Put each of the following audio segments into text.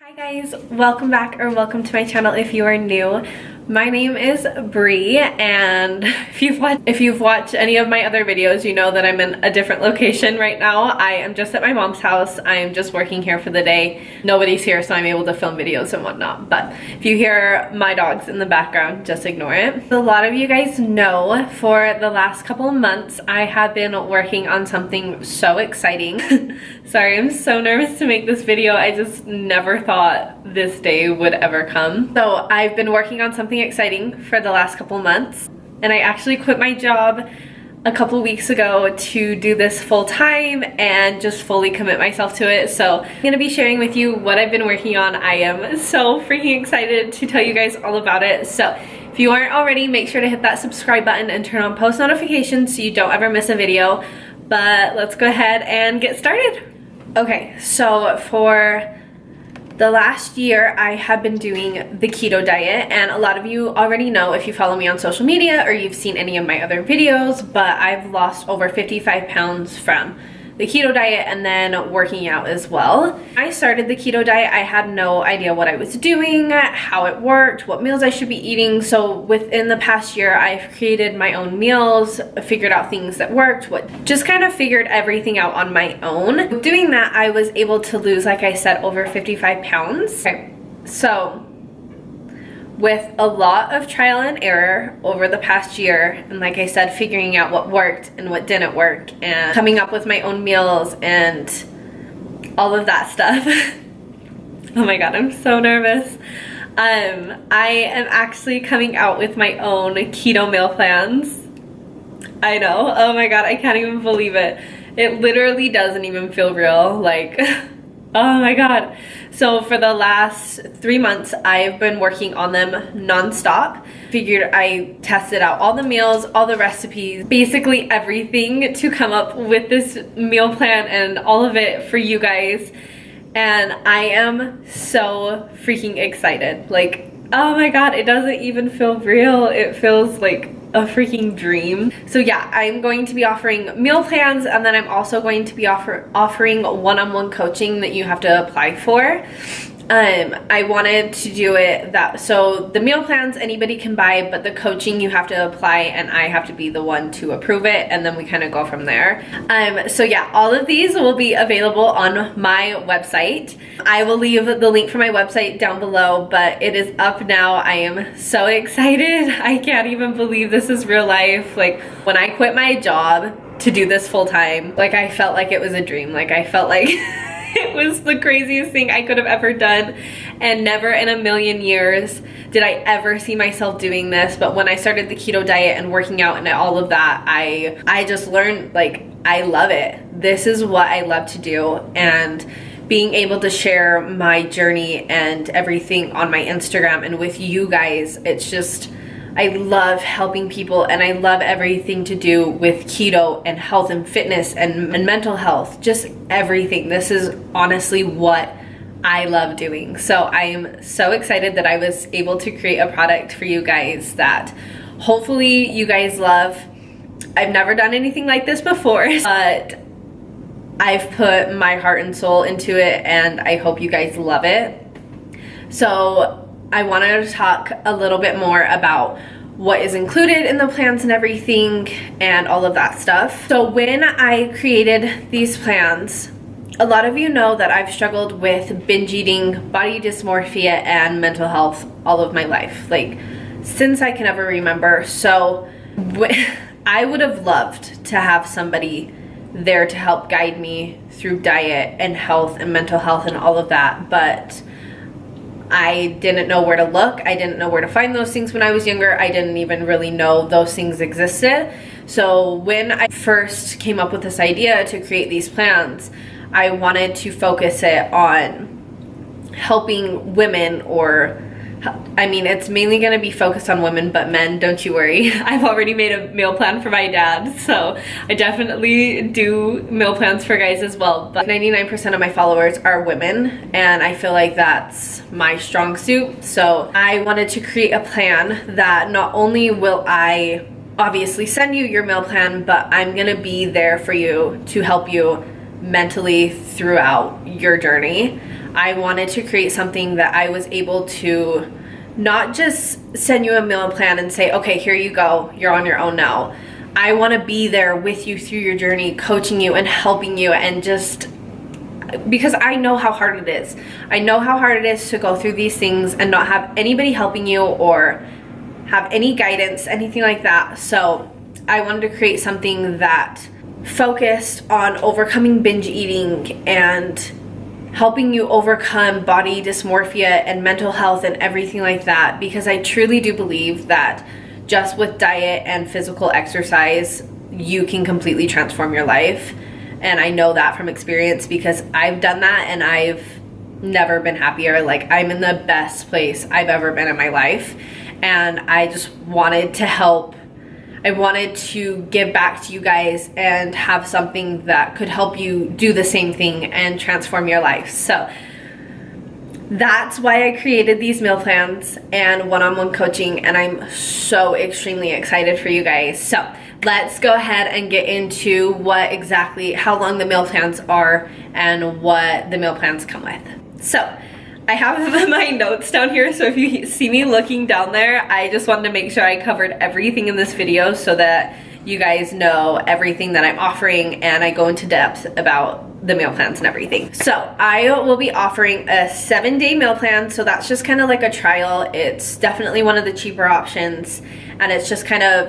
Hi guys, welcome back or welcome to my channel if you are new. My name is Bree, and if you've watched any of my other videos, you know that I'm in a different location right now. I am just at my mom's house. I am just working here for the day. Nobody's here, so I'm able to film videos and whatnot. But if you hear my dogs in the background, just ignore it. A lot of you guys know for the last couple of months, I have been working on something so exciting. Sorry, I'm so nervous to make this video. I just never thought this day would ever come. So I've been working on something exciting for the last couple months, and I actually quit my job a couple weeks ago to do this full time and just fully commit myself to it. So I'm gonna be sharing with you what I've been working on. I am so freaking excited to tell you guys all about it. So if you aren't already, make sure to hit that subscribe button and turn on post notifications so you don't ever miss a video. But let's go ahead and get started. Okay, so for the last year, I have been doing the keto diet, and a lot of you already know if you follow me on social media or you've seen any of my other videos, but I've lost over 55 pounds from the keto diet and then working out as well. When I started the keto diet, I had no idea what I was doing, how it worked, what meals I should be eating. So within the past year, I've created my own meals, figured out things that worked, just kind of figured everything out on my own. Doing that, I was able to lose, like I said, over 55 pounds. Okay, so with a lot of trial and error over the past year, and like I said, figuring out what worked and what didn't work, and coming up with my own meals and all of that stuff. Oh my god, I'm so nervous. I am actually coming out with my own keto meal plans. I know, oh my god, I can't even believe it. It literally doesn't even feel real, like oh my god. So for the last 3 months, I've been working on them non-stop. Figured I tested out all the meals, all the recipes, basically everything to come up with this meal plan and all of it for you guys. And I am so freaking excited. Like, oh my god, it doesn't even feel real. It feels like a freaking dream. So yeah, I'm going to be offering meal plans, and then I'm also going to be offering one-on-one coaching that you have to apply for. I wanted to do it so the meal plans anybody can buy, but the coaching you have to apply and I have to be the one to approve it, and then we kind of go from there. So yeah, all of these will be available on my website. I will leave the link for my website down below, but it is up now. I am so excited. I can't even believe this is real life. Like, when I quit my job to do this full time, like, I felt like it was a dream. Like, I felt like it was the craziest thing I could have ever done, and never in a million years did I ever see myself doing this. But when I started the keto diet and working out and all of that, I just learned, like, I love it. This is what I love to do, and being able to share my journey and everything on my Instagram and with you guys, it's just, I love helping people, and I love everything to do with keto and health and fitness and mental health, just everything. This is honestly what I love doing. So I am so excited that I was able to create a product for you guys that hopefully you guys love. I've never done anything like this before, but I've put my heart and soul into it, and I hope you guys love it. So I wanted to talk a little bit more about what is included in the plans and everything and all of that stuff. So when I created these plans, a lot of you know that I've struggled with binge eating, body dysmorphia, and mental health all of my life, like since I can ever remember. So I would have loved to have somebody there to help guide me through diet and health and mental health and all of that, but I didn't know where to look. I didn't know where to find those things when I was younger. I didn't even really know those things existed. So when I first came up with this idea to create these plans, I wanted to focus it on helping women, or I mean, it's mainly going to be focused on women, but men, don't you worry. I've already made a meal plan for my dad, so I definitely do meal plans for guys as well. But 99% of my followers are women, and I feel like that's my strong suit. So I wanted to create a plan that not only will I obviously send you your meal plan, but I'm going to be there for you to help you mentally throughout your journey. I wanted to create something that I was able to not just send you a meal plan and say, okay, here you go, you're on your own now. I want to be there with you through your journey, coaching you and helping you, and just because I know how hard it is. I know how hard it is to go through these things and not have anybody helping you or have any guidance, anything like that. So I wanted to create something that focused on overcoming binge eating and helping you overcome body dysmorphia and mental health and everything like that, because I truly do believe that just with diet and physical exercise, you can completely transform your life. And I know that from experience because I've done that and I've never been happier. Like, I'm in the best place I've ever been in my life. And I just wanted to help. I wanted to give back to you guys and have something that could help you do the same thing and transform your life. So that's why I created these meal plans and one-on-one coaching, and I'm so extremely excited for you guys. So let's go ahead and get into how long the meal plans are and what the meal plans come with. So I have my notes down here, so if you see me looking down there, I just wanted to make sure I covered everything in this video so that you guys know everything that I'm offering and I go into depth about the meal plans and everything. So I will be offering a 7-day meal plan, so that's just kind of like a trial. It's definitely one of the cheaper options, and it's just kind of,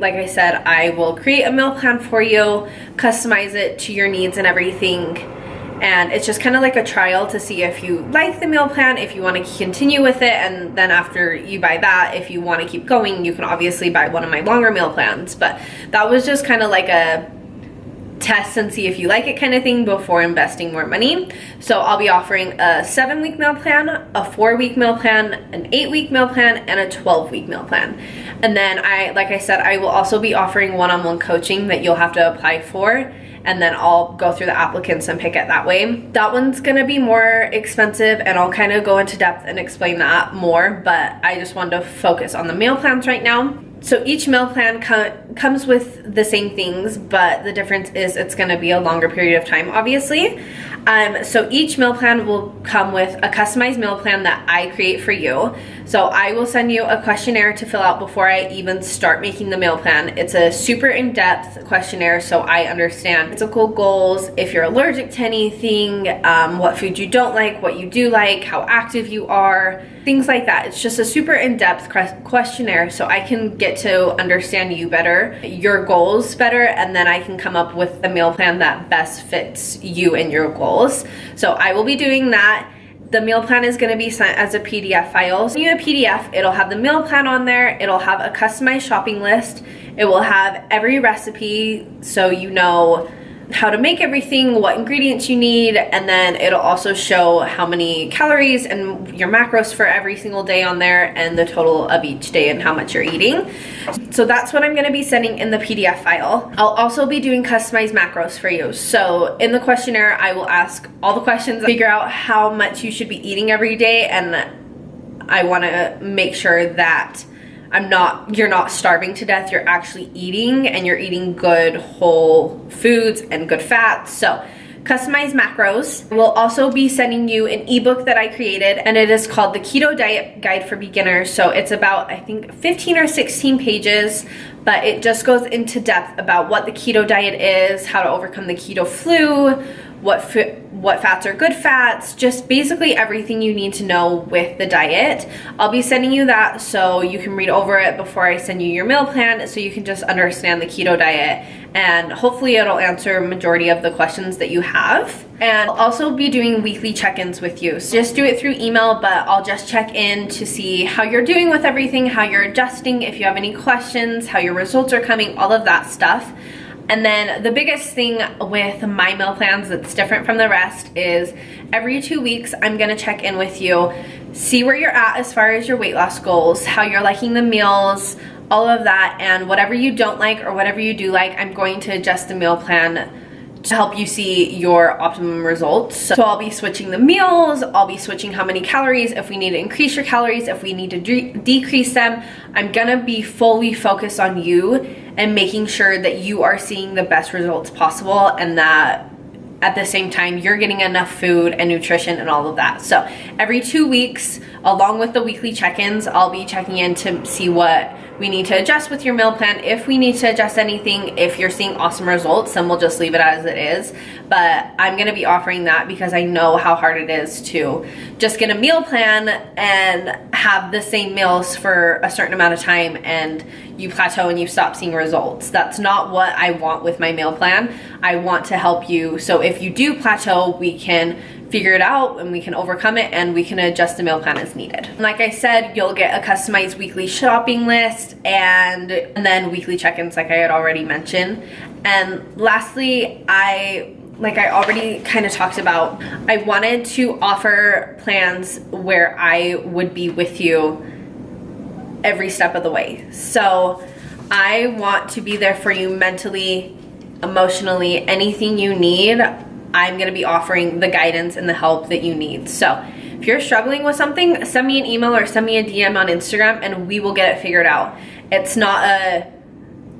like I said, I will create a meal plan for you, customize it to your needs and everything. And it's just kind of like a trial to see if you like the meal plan, if you want to continue with it, and then after you buy that, if you want to keep going, you can obviously buy one of my longer meal plans. But that was just kind of like a test and see if you like it kind of thing before investing more money. So I'll be offering a 7-week meal plan, a 4-week meal plan, an 8-week meal plan, and a 12-week meal plan. And then like I said, I will also be offering one-on-one coaching that you'll have to apply for, and then I'll go through the applicants and pick it that way. That one's gonna be more expensive, and I'll kind of go into depth and explain that more, but I just wanted to focus on the meal plans right now. So each meal plan comes with the same things, but the difference is it's gonna be a longer period of time, obviously. So each meal plan will come with a customized meal plan that I create for you. So I will send you a questionnaire to fill out before I even start making the meal plan. It's a super in-depth questionnaire, so I understand physical goals, if you're allergic to anything, what food you don't like, what you do like, how active you are, things like that. It's just a super in-depth questionnaire so I can get to understand you better, your goals better, and then I can come up with a meal plan that best fits you and your goals. So I will be doing that. The meal plan is going to be sent as a PDF file. So you have a PDF, it'll have the meal plan on there, it'll have a customized shopping list, it will have every recipe so you know how to make everything, what ingredients you need, and then it'll also show how many calories and your macros for every single day on there and the total of each day and how much you're eating. So that's what I'm going to be sending in the PDF file. I'll also be doing customized macros for you. So in the questionnaire, I will ask all the questions, figure out how much you should be eating every day, and I want to make sure that you're not starving to death, you're actually eating, and you're eating good whole foods and good fats. So customized macros. We'll also be sending you an ebook that I created, and it is called the Keto Diet Guide for Beginners. So it's about, I think, 15 or 16 pages, but it just goes into depth about what the keto diet is, how to overcome the keto flu, what fats are good fats, just basically everything you need to know with the diet. I'll be sending you that so you can read over it before I send you your meal plan, so you can just understand the keto diet, and hopefully it'll answer a majority of the questions that you have. And I'll also be doing weekly check-ins with you. So just do it through email, but I'll just check in to see how you're doing with everything, how you're adjusting, if you have any questions, how your results are coming, all of that stuff. And then the biggest thing with my meal plans that's different from the rest is every 2 weeks I'm gonna check in with you, see where you're at as far as your weight loss goals, how you're liking the meals, all of that, and whatever you don't like or whatever you do like, I'm going to adjust the meal plan to help you see your optimum results. So I'll be switching the meals, I'll be switching how many calories, if we need to increase your calories, if we need to decrease them. I'm gonna be fully focused on you and making sure that you are seeing the best results possible and that at the same time you're getting enough food and nutrition and all of that. So every 2 weeks, along with the weekly check-ins, I'll be checking in to see what we need to adjust with your meal plan. If we need to adjust anything, if you're seeing awesome results, then we'll just leave it as it is. But I'm gonna be offering that because I know how hard it is to just get a meal plan and have the same meals for a certain amount of time and you plateau and you stop seeing results. That's not what I want with my meal plan. I want to help you, so if you do plateau, we can figure it out and we can overcome it and we can adjust the meal plan as needed. Like I said, you'll get a customized weekly shopping list and then weekly check-ins like I had already mentioned. And lastly, like I already kind of talked about, I wanted to offer plans where I would be with you every step of the way. So I want to be there for you mentally, emotionally, anything you need. I'm gonna be offering the guidance and the help that you need. So if you're struggling with something, send me an email or send me a DM on Instagram and we will get it figured out. It's not a,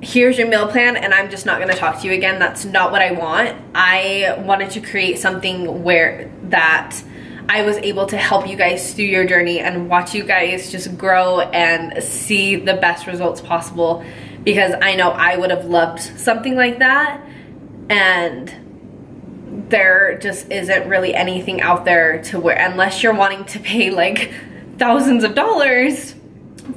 here's your meal plan and I'm just not gonna talk to you again. That's not what I want. I wanted to create something where that I was able to help you guys through your journey and watch you guys just grow and see the best results possible, because I know I would have loved something like that, and there just isn't really anything out there to where, unless you're wanting to pay like thousands of dollars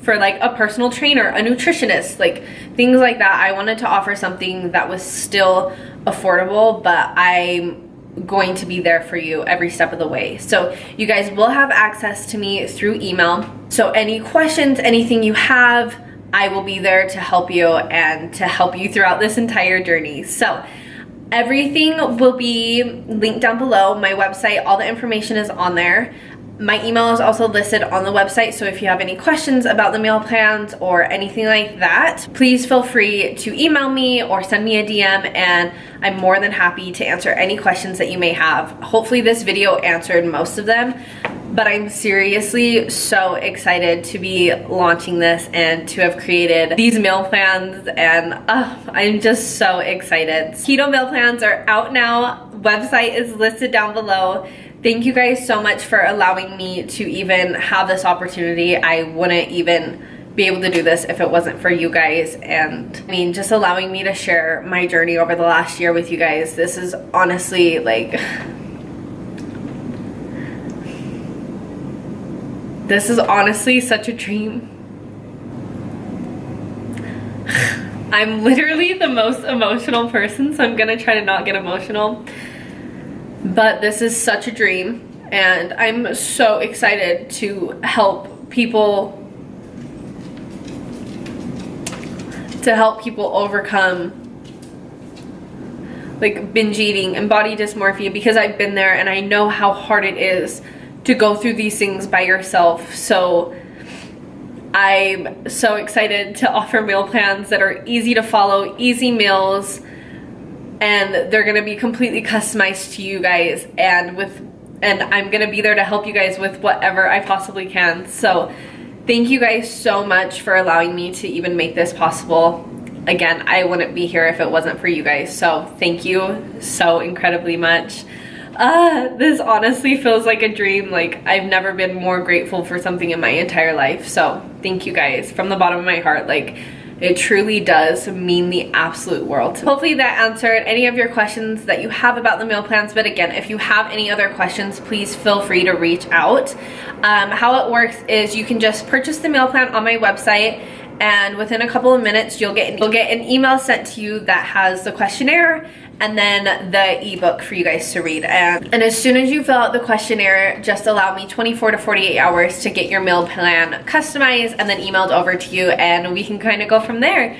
for like a personal trainer, a nutritionist, like things like that. I wanted to offer something that was still affordable, but I'm going to be there for you every step of the way. So you guys will have access to me through email. So any questions, anything you have, I will be there to help you and to help you throughout this entire journey. So everything will be linked down below. My website, all the information is on there. My email is also listed on the website, so if you have any questions about the meal plans or anything like that, please feel free to email me or send me a DM, and I'm more than happy to answer any questions that you may have. Hopefully this video answered most of them, but I'm seriously so excited to be launching this and to have created these meal plans, and I'm just so excited. Keto meal plans are out now. Website is listed down below. Thank you guys so much for allowing me to even have this opportunity. I wouldn't even be able to do this if it wasn't for you guys, and I mean, just allowing me to share my journey over the last year with you guys. This is honestly like, this is honestly such a dream. I'm literally the most emotional person, so I'm gonna try to not get emotional. But this is such a dream, and I'm so excited to help people overcome like binge eating and body dysmorphia, because I've been there and I know how hard it is to go through these things by yourself. So I'm so excited to offer meal plans that are easy to follow, easy meals, and they're gonna be completely customized to you guys, and I'm gonna be there to help you guys with whatever I possibly can. So thank you guys so much for allowing me to even make this possible. Again, I wouldn't be here if it wasn't for you guys, so thank you so incredibly much. This honestly feels like a dream. Like, I've never been more grateful for something in my entire life. So thank you guys from the bottom of my heart. Like, it truly does mean the absolute world. Hopefully that answered any of your questions that you have about the meal plans. But again, if you have any other questions, please feel free to reach out. How it works is you can just purchase the meal plan on my website, and within a couple of minutes you'll get an email sent to you that has the questionnaire and then the ebook for you guys to read. And as soon as you fill out the questionnaire, just allow me 24 to 48 hours to get your meal plan customized and then emailed over to you, and we can kind of go from there.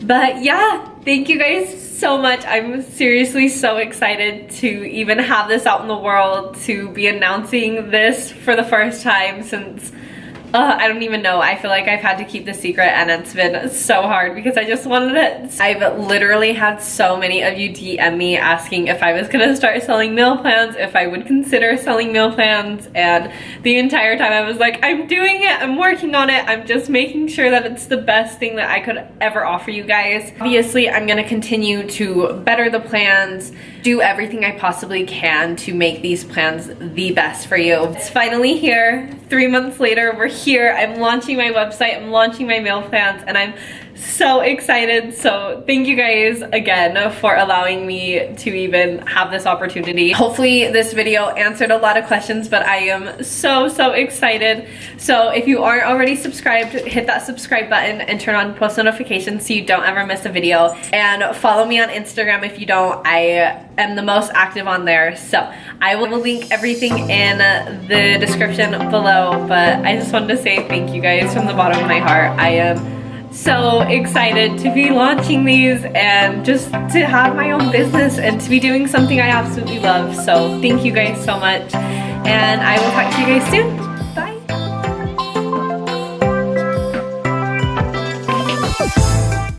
But yeah, thank you guys so much. I'm seriously so excited to even have this out in the world, to be announcing this for the first time since I don't even know. I feel like I've had to keep the secret and it's been so hard because I just wanted it. I've literally had so many of you DM me asking if I was gonna start selling meal plans, if I would consider selling meal plans, and the entire time I was like, I'm doing it, I'm working on it, I'm just making sure that it's the best thing that I could ever offer you guys. Obviously, I'm gonna continue to better the plans, do everything I possibly can to make these plans the best for you. It's finally here. 3 months later, we're here. I'm launching my website, I'm launching my meal plans, and I'm so excited. So thank you guys again for allowing me to even have this opportunity. Hopefully this video answered a lot of questions, but I am so excited. So if you aren't already subscribed, hit that subscribe button and turn on post notifications so you don't ever miss a video. And follow me on Instagram if you don't. I am the most active on there. So I will link everything in the description below, but I just wanted to say thank you guys from the bottom of my heart. I am so excited to be launching these and just to have my own business and to be doing something I absolutely love. So thank you guys so much, and I will talk to you guys soon.